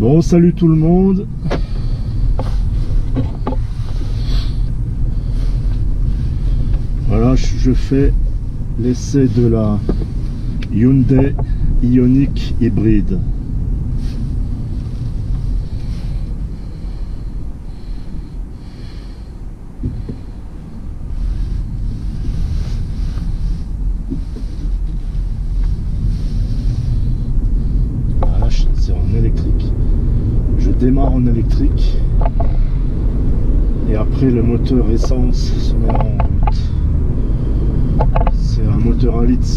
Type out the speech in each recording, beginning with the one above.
Bon, salut tout le monde. Voilà, je fais l'essai de la Hyundai Ioniq hybride. Voilà, c'est en électrique. Je démarre en électrique et après le moteur essence se met en route. C'est un moteur 1,6 litre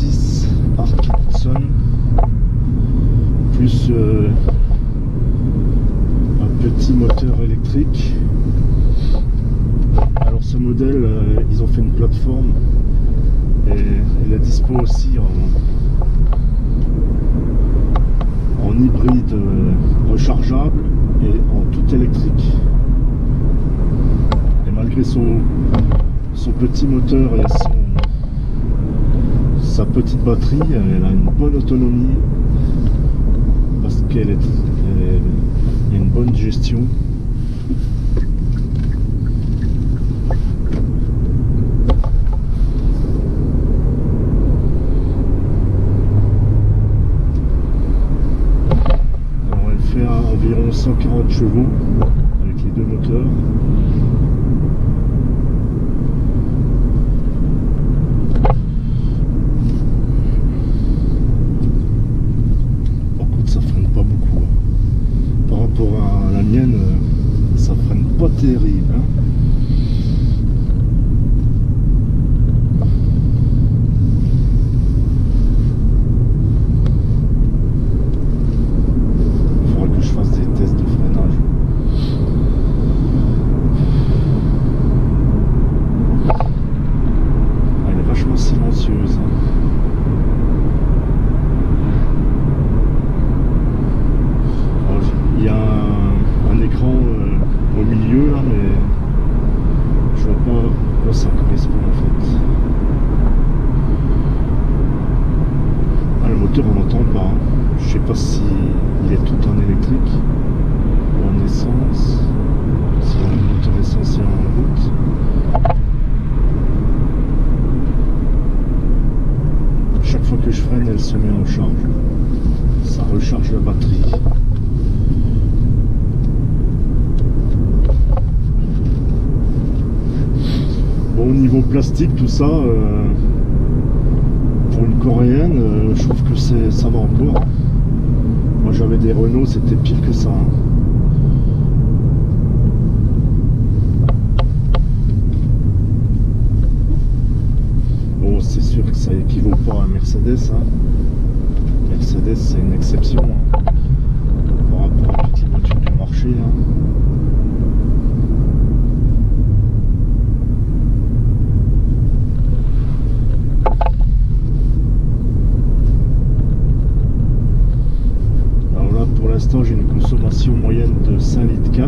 Atkinson plus un petit moteur électrique. Alors ce modèle, ils ont fait une plateforme et elle est dispo aussi en hybride rechargeable et en tout électrique. Et malgré son petit moteur et sa petite batterie, elle a une bonne autonomie parce qu'elle a une bonne gestion. Alors elle fait environ 140 chevaux avec les deux moteurs. Pour la mienne, ça freine pas terrible, hein. Il faudra que je fasse des tests de freinage. Elle est vachement silencieuse, hein. Il y a un écran au milieu là, mais je vois pas à quoi ça correspond en fait. Ah, le moteur on l'entend pas, hein. Je sais pas si il est tout en électrique ou en essence, si le moteur essence est en route. Chaque fois que je freine, elle se met en charge, ça recharge la batterie. Bon, au niveau plastique, tout ça, pour une coréenne, je trouve que ça va encore. Moi j'avais des Renault, c'était pire que ça, hein. Bon, c'est sûr que ça équivaut pas à un Mercedes, hein. Mercedes, c'est une exception, hein, par rapport à toutes les voitures du marché, hein. Pour l'instant, j'ai une consommation moyenne de 5,4 litres.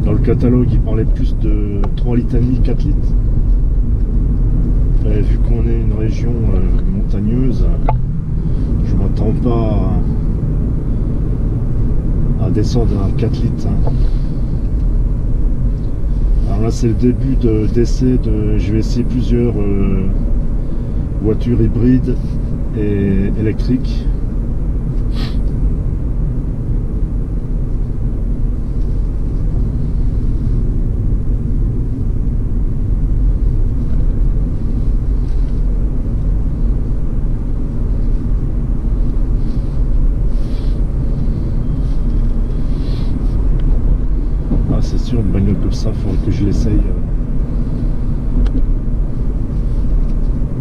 Dans le catalogue, il parlait plus de 3,5 litres, 4 litres. Et vu qu'on est une région montagneuse, je ne m'attends pas à descendre à 4 litres, hein. Alors là, c'est le début d'essai je vais essayer plusieurs voitures hybrides et électrique. Ah, c'est sûr, une bagnole comme ça, il faudrait que je l'essaye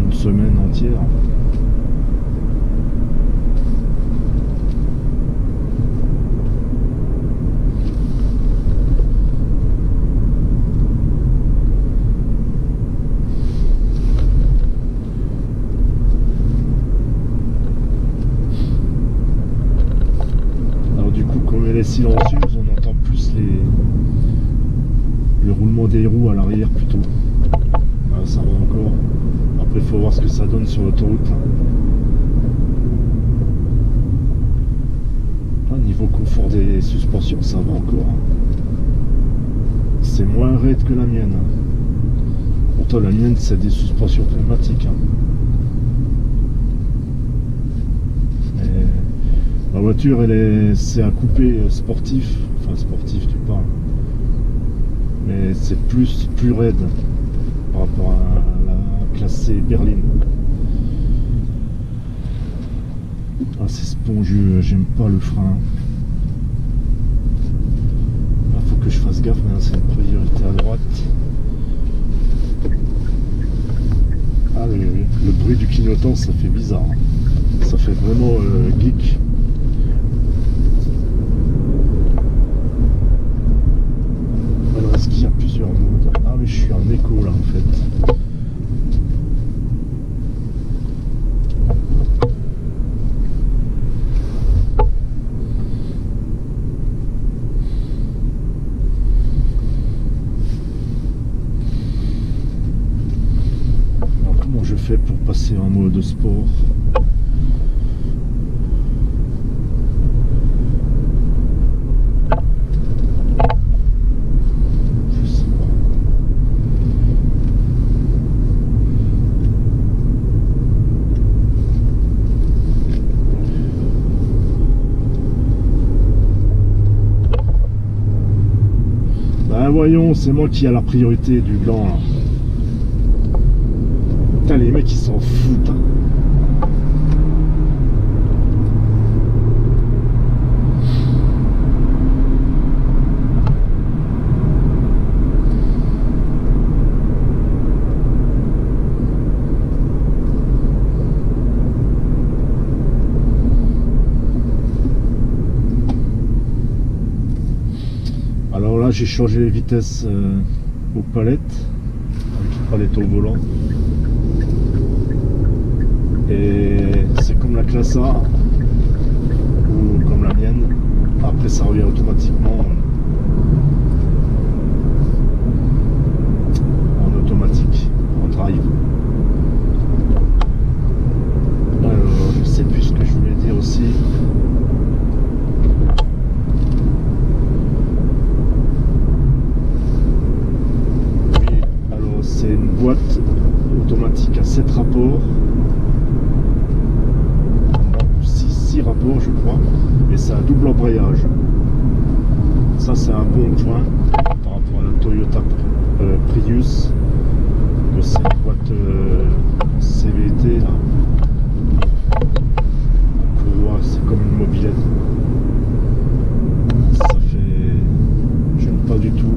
une semaine entière. Elle est silencieuse, on entend plus le roulement des roues à l'arrière plutôt. Ah, ça va encore. Après il faut voir ce que ça donne sur l'autoroute. niveau confort des suspensions, ça va encore. C'est moins raide que la mienne. Pourtant, la mienne, c'est des suspensions pneumatiques. La voiture, c'est un coupé sportif. Enfin, sportif, tu parles. Mais c'est plus raide par rapport à la classe C berline. Ah, c'est spongieux, j'aime pas le frein. Il faut que je fasse gaffe, mais c'est une priorité à droite. Ah oui, oui. Le bruit du clignotant, ça fait bizarre. Ça fait vraiment geek. Alors, est-ce qu'il y a plusieurs modes? Ah oui, je suis en écho là en fait. Alors, comment je fais pour passer en mode sport? Voyons, c'est moi qui a la priorité du gland là. Putain, les mecs ils s'en foutent. Alors là, j'ai changé les vitesses aux palettes, avec les palettes au volant. Et c'est comme la classe A ou comme la mienne. Après, ça revient automatiquement en automatique, en drive. Alors, je sais plus ce que je voulais dire aussi. C'est une boîte automatique à 7 rapports, 6 rapports je crois, et c'est un double embrayage. Ça c'est un bon point par rapport à la Toyota Prius, que c'est une boîte CVT là. Donc, c'est comme une mobilette. Ça fait... j'aime pas du tout.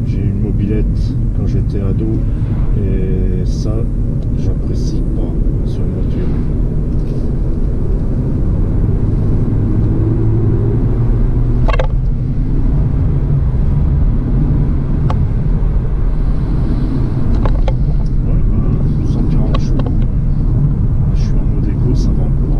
J'ai eu une mobilette quand j'étais ado et ça j'apprécie pas sur une voiture. Ouais, bah, sans grand chose. Je suis en mode éco, ça va encore.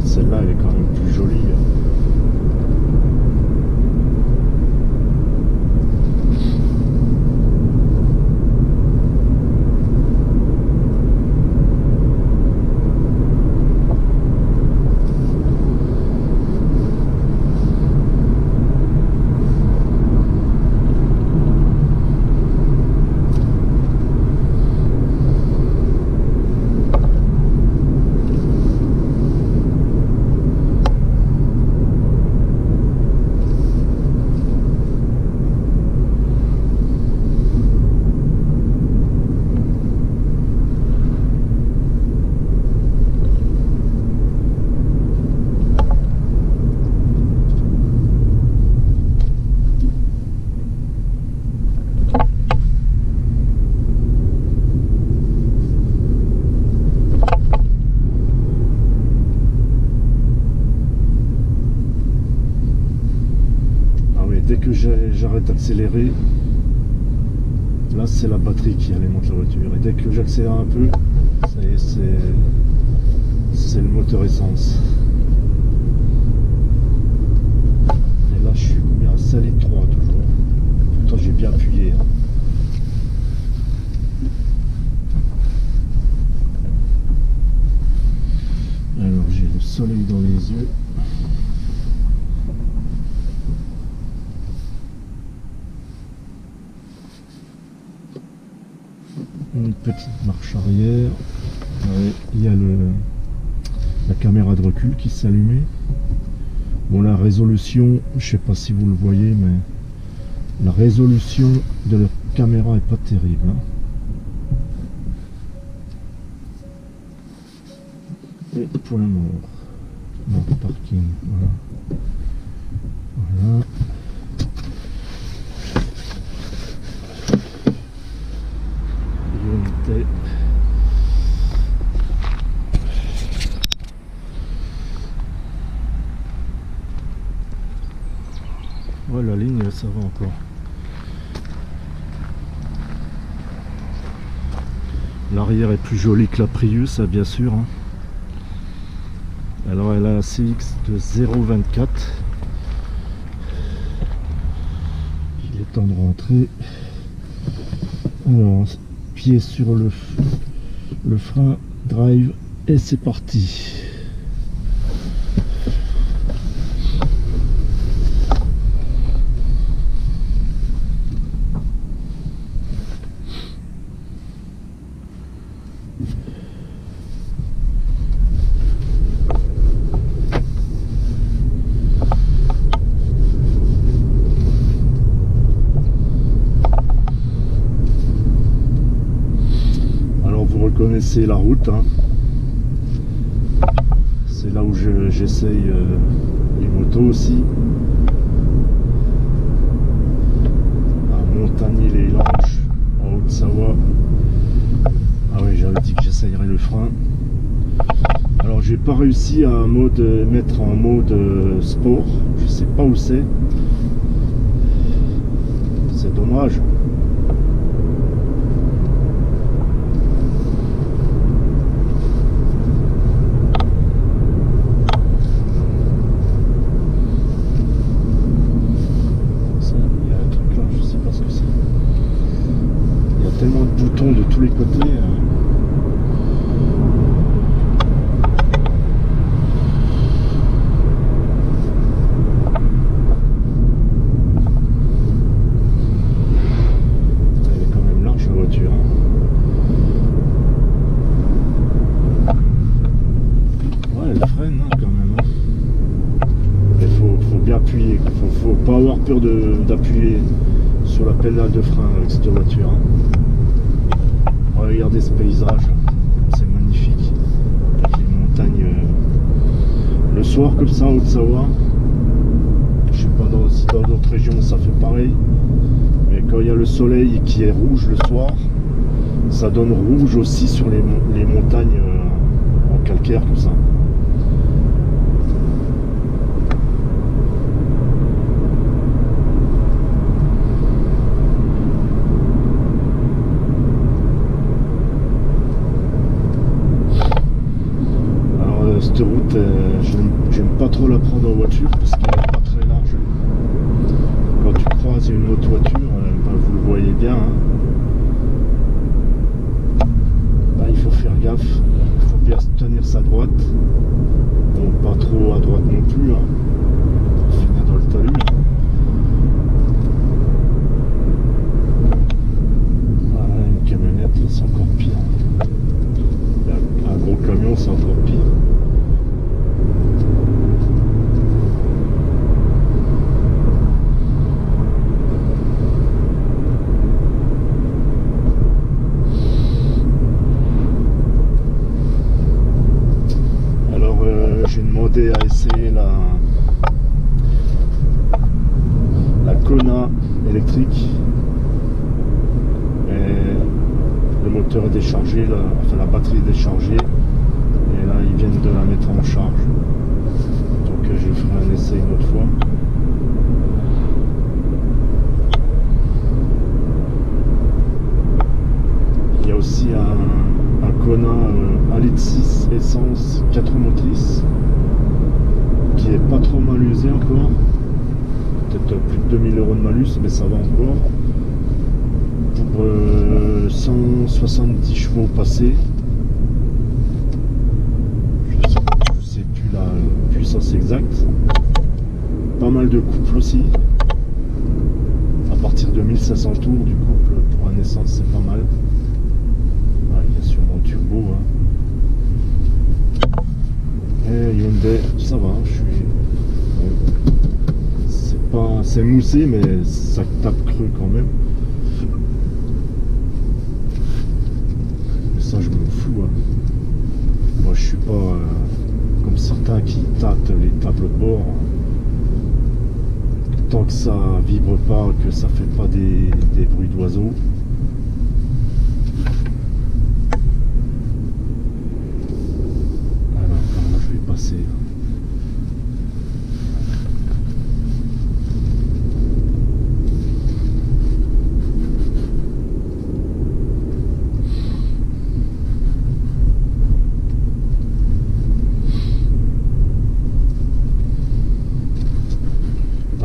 Celle-là, elle est quand même plus jolie. Dès que j'arrête d'accélérer, là c'est la batterie qui alimente la voiture. Et dès que j'accélère un peu, ça y est, c'est le moteur essence. Et là je suis combien à 5,3 litres toujours. Pourtant j'ai bien appuyé. Hein. soleil dans les yeux. Une petite marche arrière. Ouais, il y a la caméra de recul qui s'est allumée. Bon, la résolution, je sais pas si vous le voyez, mais la résolution de la caméra est pas terrible, hein. Et point mort. Non, parking, voilà. Voilà. Priorité. Ouais, la ligne, ça va encore. L'arrière est plus joli que la Prius, ça, bien sûr, hein. Alors elle a un CX de 0,24. Il est temps de rentrer. Alors, pied sur le frein, drive, et c'est parti. Connaissez la route, hein. C'est là où j'essaye les motos aussi, à Montagny-les-Langes en Haute-Savoie. Ah oui, j'avais dit que j'essayerais le frein. Alors j'ai pas réussi à mettre en mode sport, je sais pas où c'est dommage. Tellement de boutons de tous les côtés. Elle est quand même large la voiture, hein. Ouais, elle freine, hein, quand même, hein. Il faut bien appuyer. Faut pas avoir peur d'appuyer sur la pédale de frein avec cette voiture, hein. Regardez ce paysage, c'est magnifique, avec les montagnes le soir comme ça en Haute-Savoie. Je sais pas si dans d'autres régions ça fait pareil, mais quand il y a le soleil qui est rouge le soir, ça donne rouge aussi sur les montagnes en calcaire comme ça. Cette route, j'aime pas trop la prendre en voiture parce qu'elle n'est pas très large. Quand tu croises une autre voiture, vous le voyez bien, hein. Là, il faut faire gaffe, il faut bien tenir sa droite. Bon, pas trop à droite non plus, hein. Pour finir dans le talus. Voilà, une camionnette, c'est encore pire. Un gros camion, c'est encore pire. J'ai demandé à essayer la Kona électrique, et le moteur est déchargé, enfin la batterie est déchargée, et là ils viennent de la mettre en charge, donc je ferai un essai une autre fois. Il y a aussi un Kona 1,6 litre essence 4 motrices qui est pas trop mal usé encore, peut-être plus de 2000 € de malus, mais ça va encore, pour 170 chevaux passés. Je sais plus exact. Pas mal de couples aussi. À partir de 1500 tours du couple pour un essence, c'est pas mal. Ah, il y a sûrement turbo. Hein. Et Hyundai, ça va, je suis. C'est moussé, mais ça tape creux quand même. Mais ça, je m'en fous. Hein. Moi, je suis pas comme certains qui tâtent les tableaux de bord. Tant que ça vibre pas, que ça fait pas des bruits d'oiseaux. Alors, par là, je vais passer.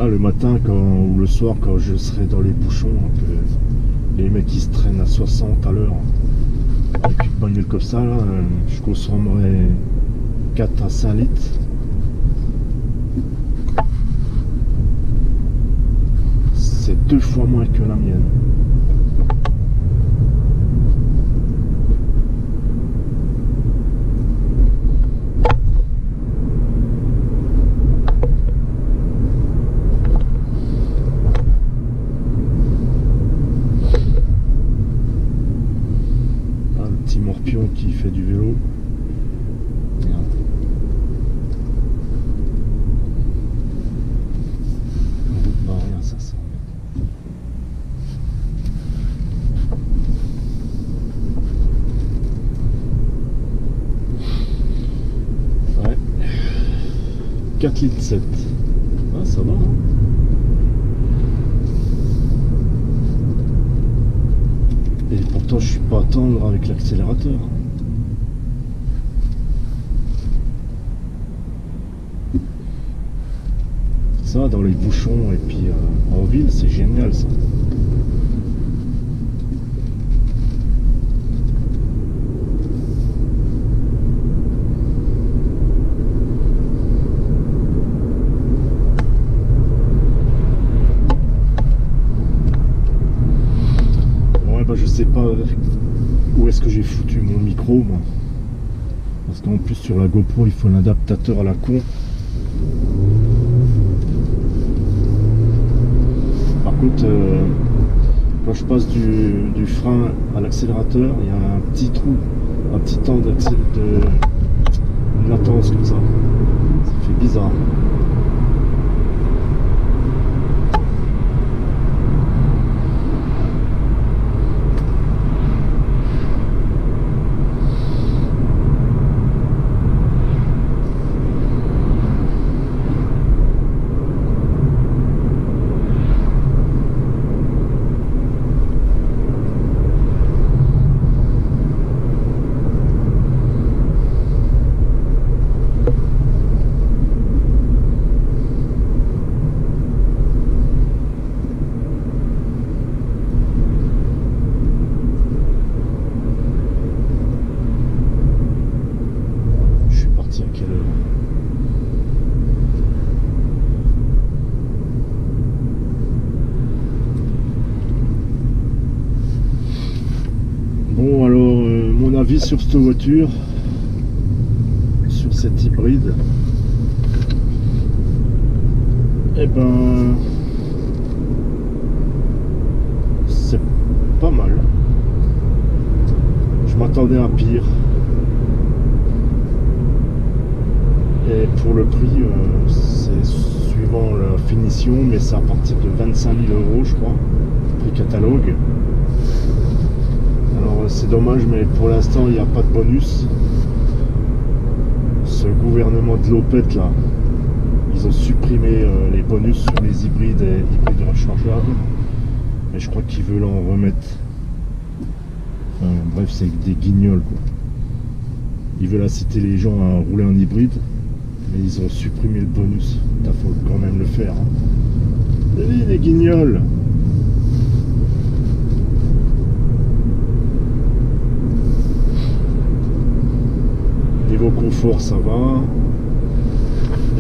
Le matin ou le soir quand je serai dans les bouchons, les mecs qui se traînent à 60 à l'heure avec une bagnole comme ça, là, je consommerai 4 à 5 litres. C'est 2 fois moins que la mienne. Qui fait du vélo. Merde. Route barrière, ça sent. Ouais. 4 litres 7. Ah, ça va, hein. Et pourtant, je suis pas tendre avec l'accélérateur. Ça, dans les bouchons et puis en ville, c'est génial ça. Ouais, bah je sais pas où est-ce que j'ai foutu mon micro, moi. Parce qu'en plus sur la GoPro, il faut un adaptateur à la con. Par contre, quand je passe du frein à l'accélérateur, il y a un petit trou, un petit temps de latence comme ça. Ça fait bizarre. Bon, alors mon avis sur cette voiture, sur cette hybride, eh ben c'est pas mal. Je m'attendais à pire. Et pour le prix, c'est suivant la finition, mais c'est à partir de 25 000 €, je crois, prix catalogue. Alors c'est dommage, mais pour l'instant il n'y a pas de bonus. Ce gouvernement de l'OPET là, ils ont supprimé les bonus sur les hybrides et hybrides rechargeables. Et je crois qu'ils veulent en remettre. Enfin, bref, c'est des guignols quoi. Ils veulent inciter les gens à rouler en hybride, mais ils ont supprimé le bonus. Il faut quand même le faire. Hein. Les guignols. Niveau confort, ça va.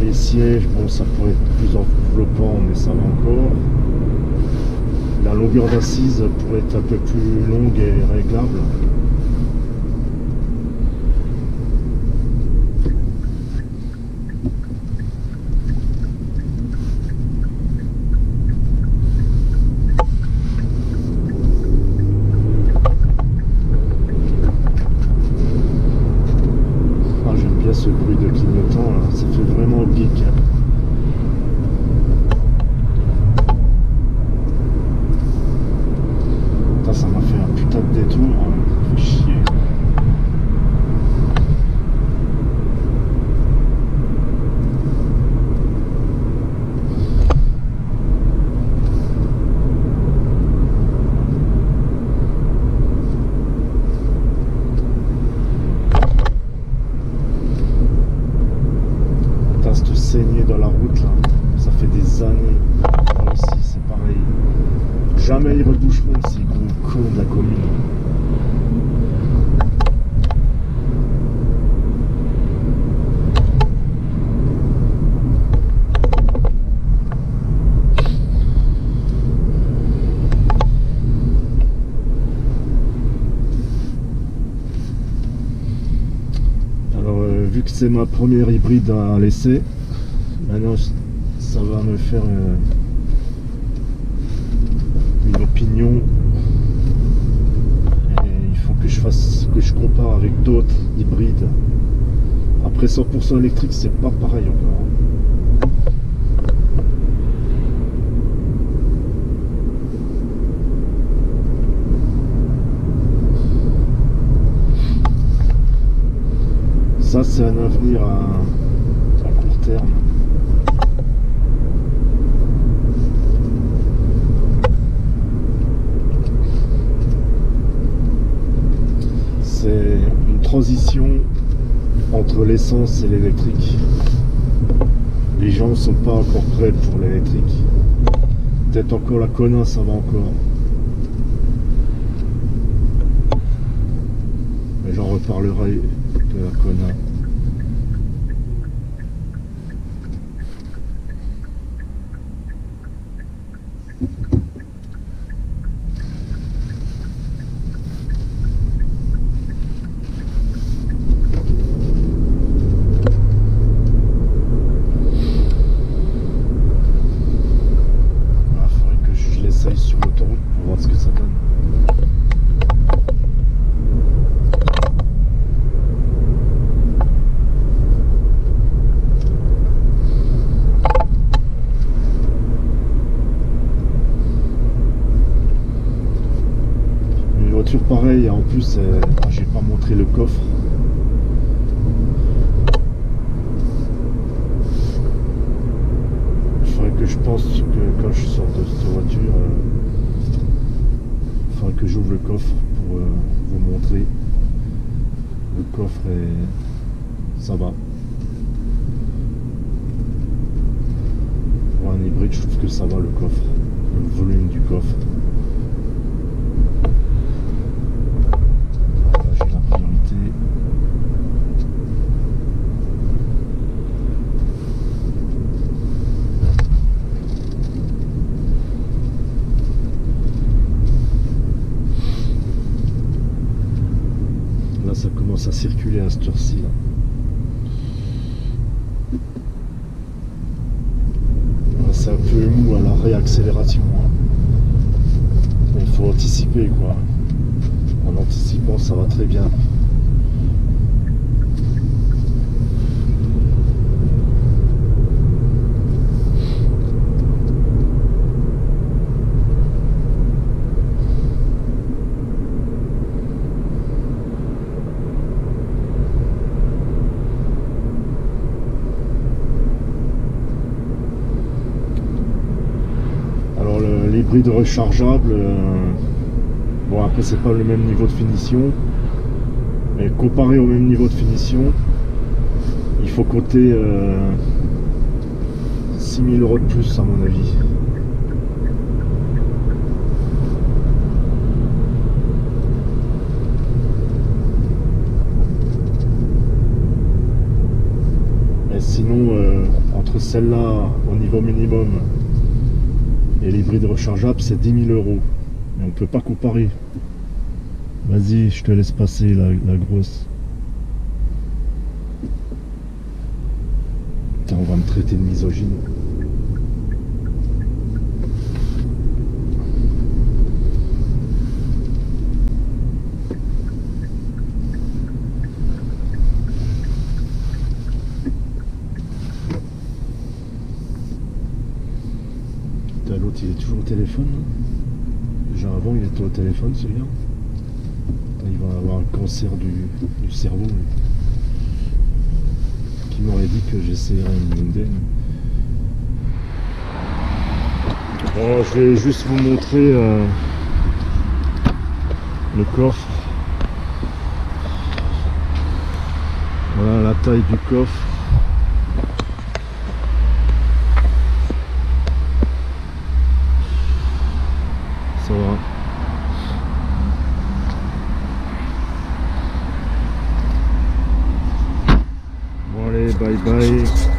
les sièges, bon, ça pourrait être plus enveloppant, mais ça va encore. La longueur d'assise pourrait être un peu plus longue et réglable. Ah, j'aime bien ce bruit de clignotant, là. Ça fait vraiment geek. Ça m'a fait un putain de détour, hein. Ça fait chier. Putain, cette saignée dans la route là, ça fait des années. Là aussi c'est pareil. Jamais ils reboucheront ces gros cons de la commune. Alors vu que c'est ma première hybride à laisser, maintenant ça va me faire une opinion. Et il faut que je compare avec d'autres hybrides. Après 100% électrique, c'est pas pareil encore. Ça, c'est un avenir à court terme. C'est une transition entre l'essence et l'électrique. Les gens ne sont pas encore prêts pour l'électrique. Peut-être encore la Kona, ça va encore. Mais j'en reparlerai de la Kona. Sur l'autoroute pour voir ce que ça donne. Une voiture pareille, en plus j'ai pas montré le coffre. Il faudrait que je pense que quand je sors de cette voiture, il faudrait que j'ouvre le coffre pour vous montrer. Le coffre et ça va. Pour un hybride, je trouve que ça va le coffre, le volume du coffre. Là, j'ai la priorité. Là, ça commence à circuler à cette heure-ci là. C'est un peu mou à la réaccélération, hein. Il faut anticiper quoi. En anticipant, ça va très bien. L'hybride rechargeable, bon après c'est pas le même niveau de finition, mais comparé au même niveau de finition, il faut compter 6 000 € de plus à mon avis. sinon, entre celle-là au niveau minimum et l'hybride rechargeable, c'est 10 000 euros. Mais on peut pas comparer. Vas-y, je te laisse passer la grosse. Putain, on va me traiter de misogyne. L'autre il est toujours au téléphone. Déjà avant il était au téléphone celui-là. Il va avoir un cancer du cerveau. Lui. Qui m'aurait dit que j'essayerais une Hyundai. Bon, je vais juste vous montrer le coffre. Voilà la taille du coffre. Ça va. Bon allez, bye bye.